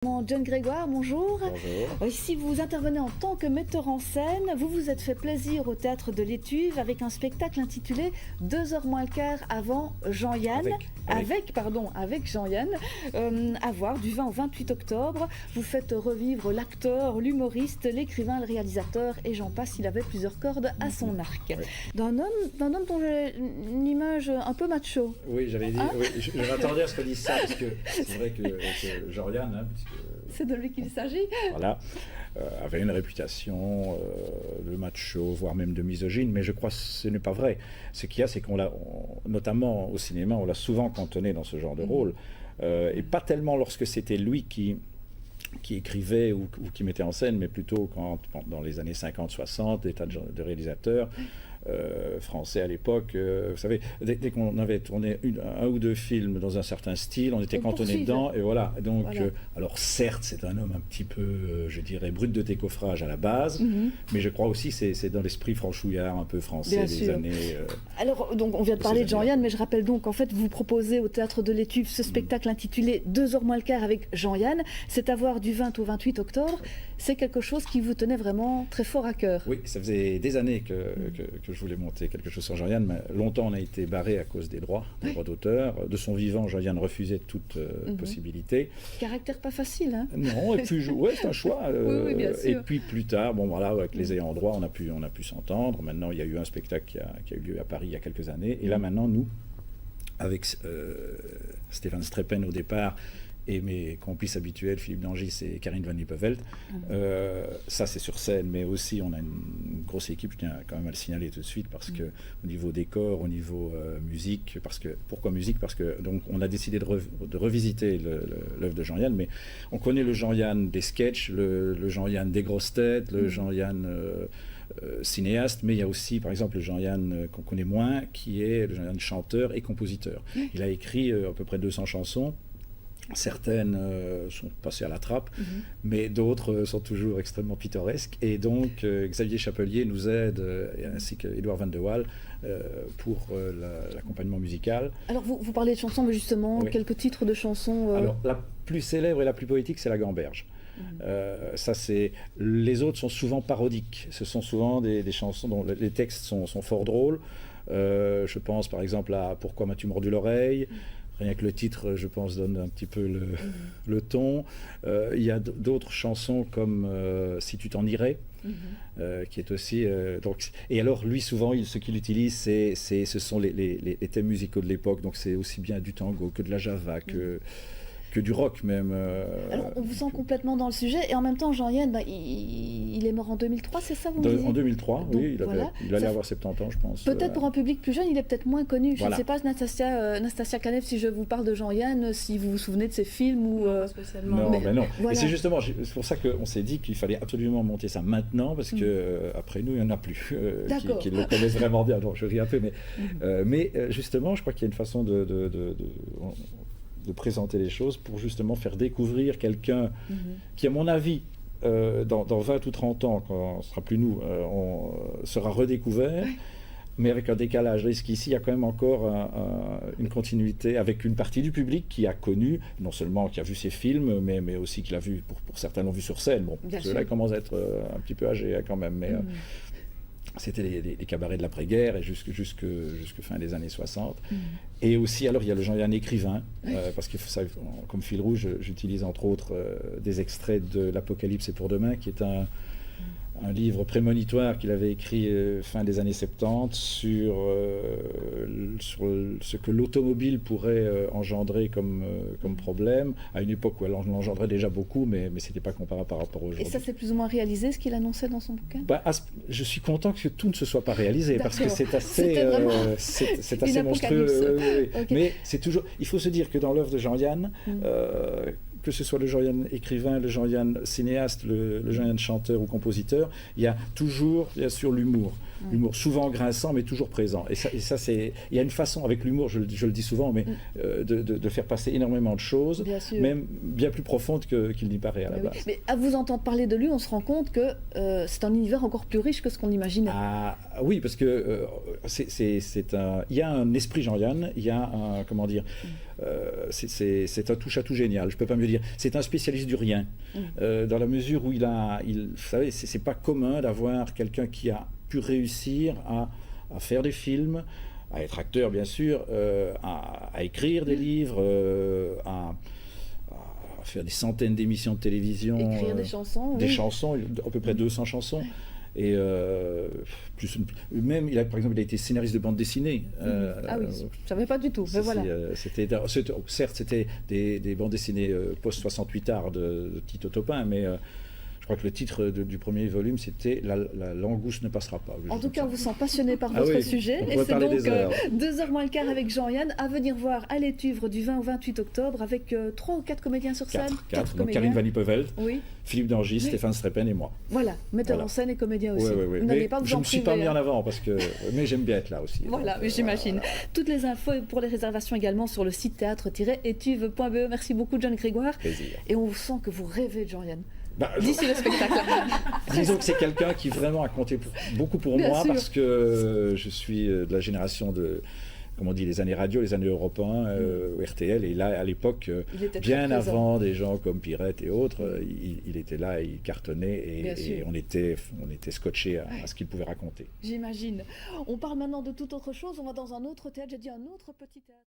John Grégoire, bonjour. Bonjour. Ici, vous intervenez en tant que metteur en scène. Vous vous êtes fait plaisir au Théâtre de l'Étuve avec un spectacle intitulé 2h moins le quart avant Jean-Yann. Avec Jean-Yann. À voir du 20 au 28 octobre. Vous faites revivre l'acteur, l'humoriste, l'écrivain, le réalisateur et j'en passe. Il avait plusieurs cordes à son arc. Oui. D'un homme dont j'ai une image un peu macho. Oui, j'avais dit, oui, je m'attendais à ce qu'on dise ça, parce que c'est vrai que Jean-Yann, C'est de lui qu'il s'agit. voilà, avait une réputation de macho, voire même de misogyne, mais je crois que ce n'est pas vrai. Ce qu'il y a, c'est notamment au cinéma, on l'a souvent cantonné dans ce genre de rôle, et pas tellement lorsque c'était lui qui écrivait ou qui mettait en scène, mais plutôt dans les années 50-60, des tas de réalisateurs français à l'époque. Vous savez, dès qu'on avait tourné un ou deux films dans un certain style, on était cantonné dedans, et voilà. Donc, alors certes, c'est un homme un petit peu, je dirais, brut de décoffrage à la base, mais je crois aussi c'est dans l'esprit franchouillard un peu français Bien des sûr. années... Alors, donc, on vient de parler de Jean-Yann, mais je rappelle donc qu'en fait, vous proposez au Théâtre de l'Étuve ce spectacle intitulé 2h moins le quart avec Jean-Yann. C'est à voir du 20 au 28 octobre. C'est quelque chose qui vous tenait vraiment très fort à cœur. Oui, ça faisait des années que je voulais monter quelque chose sur Jean-Yann, mais longtemps on a été barré à cause des droits d'auteur. De son vivant, Jean-Yann refusait toute possibilité. Caractère pas facile, hein? Non, et puis ouais, c'est un choix. Oui, bien sûr. Et puis plus tard, bon voilà, avec les ayants droit, on a pu s'entendre. Maintenant, il y a eu un spectacle qui a eu lieu à Paris il y a quelques années. Et là maintenant, nous, avec Stéphane Strepen au départ, et mes complices habituels, Philippe Dangis et Karine Van Lippeveld. Ça, c'est sur scène, mais aussi, on a une grosse équipe, je tiens quand même à le signaler tout de suite, parce que au niveau décor, au niveau musique, pourquoi musique? Parce que donc, on a décidé de revisiter l'œuvre de Jean-Yann, mais on connaît le Jean-Yann des sketchs, le Jean-Yann des grosses têtes, le Jean-Yann... cinéaste, mais il y a aussi, par exemple, le Jean-Yann qu'on connaît moins, qui est le Jean-Yann chanteur et compositeur. Il a écrit à peu près 200 chansons. Certaines sont passées à la trappe, mais d'autres sont toujours extrêmement pittoresques. Et donc, Xavier Chapelier nous aide, ainsi qu'Édouard Van de Waal, pour l'accompagnement musical. Alors, vous parlez de chansons, mais justement, quelques titres de chansons Alors, la plus célèbre et la plus poétique, c'est La Gamberge. Les autres sont souvent parodiques. Ce sont souvent des chansons dont les textes sont fort drôles. Je pense par exemple à Pourquoi m'as-tu mordu l'oreille? Rien que le titre, je pense, donne un petit peu le ton. Il y a d'autres chansons comme Si tu t'en irais, qui est aussi... et alors, lui, souvent, ce qu'il utilise, ce sont les thèmes musicaux de l'époque. Donc, c'est aussi bien du tango que de la java, que du rock même. Alors, on vous sent complètement dans le sujet, et en même temps, Jean-Yann, il est mort en 2003, c'est ça, vous me disiez? En 2003, donc, oui, il allait Ça avoir 70 ans, je pense. Peut-être pour un public plus jeune, il est peut-être moins connu. Je Voilà. ne sais pas, Nastasia Kanev, si je vous parle de Jean-Yann, si vous vous souvenez de ses films ou... spécialement. Non, mais non. Voilà. Et c'est justement, c'est pour ça qu'on s'est dit qu'il fallait absolument monter ça maintenant, parce que après nous, il n'y en a plus qui le connaissent vraiment bien. Donc je ris un peu, mais justement, je crois qu'il y a une façon de présenter les choses pour justement faire découvrir quelqu'un qui, à mon avis, dans 20 ou 30 ans, quand on ne sera plus nous, on sera redécouvert, mais avec un décalage. Ici, il y a quand même encore une continuité avec une partie du public qui a connu, non seulement qui a vu ces films, mais aussi qui l'a vu, pour certains l'ont vu sur scène. Bon, ceux-là commencent à être un petit peu âgés quand même, mais... C'était les cabarets de l'après-guerre et jusque fin des années 60. Et aussi, alors, il y a le Jean-Yann écrivain, parce qu'il faut ça, comme fil rouge, j'utilise entre autres des extraits de L'Apocalypse est pour demain, qui est un livre prémonitoire qu'il avait écrit fin des années 70 sur ce que l'automobile pourrait engendrer comme problème, à une époque où elle engendrait déjà beaucoup, mais ce n'était pas comparable par rapport à aujourd'hui. Et ça, c'est plus ou moins réalisé, ce qu'il annonçait dans son bouquin? Je suis content que tout ne se soit pas réalisé, parce que c'est assez monstrueux. Okay. Mais c'est toujours... Il faut se dire que dans l'œuvre de Jean-Yann, que ce soit le Jean-Yann écrivain, le Jean-Yann cinéaste, le Jean-Yann chanteur ou compositeur, il y a toujours, bien sûr, l'humour. L'humour souvent grinçant, mais toujours présent. Et ça c'est... Il y a une façon, avec l'humour, je le dis souvent, mais de faire passer énormément de choses, même bien plus profondes qu'il n'y paraît à la base. Mais à vous entendre parler de lui, on se rend compte que c'est un univers encore plus riche que ce qu'on imaginait. Ah oui, parce que il y a un esprit Jean-Yann, il y a un, comment dire, c'est un touche-à-tout génial, je peux pas mieux dire. C'est un spécialiste du rien, dans la mesure où vous savez, c'est pas commun d'avoir quelqu'un qui a pu réussir à faire des films, à être acteur bien sûr, à écrire des livres, à faire des centaines d'émissions de télévision. Écrire des chansons. Des chansons, à peu près 200 chansons. Et même, par exemple, il a été scénariste de bande dessinée. Ah oui, je ne savais pas du tout, mais voilà. Certes, c'était des bandes dessinées post-68 art de Tito Topin, mais je crois que le titre du premier volume, c'était La langouste ne passera pas. En tout cas, on vous sent passionné par votre sujet. Et c'est donc 2h moins le quart avec Jean-Yann, à venir voir à l'Étuvre du 20 au 28 octobre avec 3 ou 4 comédiens sur scène. 4 donc Karine Vanipevelt, Philippe Dangy, Stéphane Strepen et moi. Voilà, metteur en scène et comédien aussi. Vous n'allez pas vous en priver. Je ne me suis pas mis en avant, mais j'aime bien être là aussi. Voilà, mais j'imagine. Voilà. Toutes les infos pour les réservations également sur le site théâtre-étuve.be. Merci beaucoup, John Grégoire. Plaisir. Et on sent que vous rêvez de Jean-Yann. D'ici le spectacle. Disons que c'est quelqu'un qui vraiment a compté beaucoup pour moi, parce que je suis de la génération de, comme on dit, les années radio, les années Europe 1, RTL, et là, à l'époque, bien avant des gens comme Pirette et autres, il était là, il cartonnait, et on était scotchés à ce qu'il pouvait raconter. J'imagine. On parle maintenant de toute autre chose, on va dans un autre théâtre, j'ai dit un autre petit théâtre.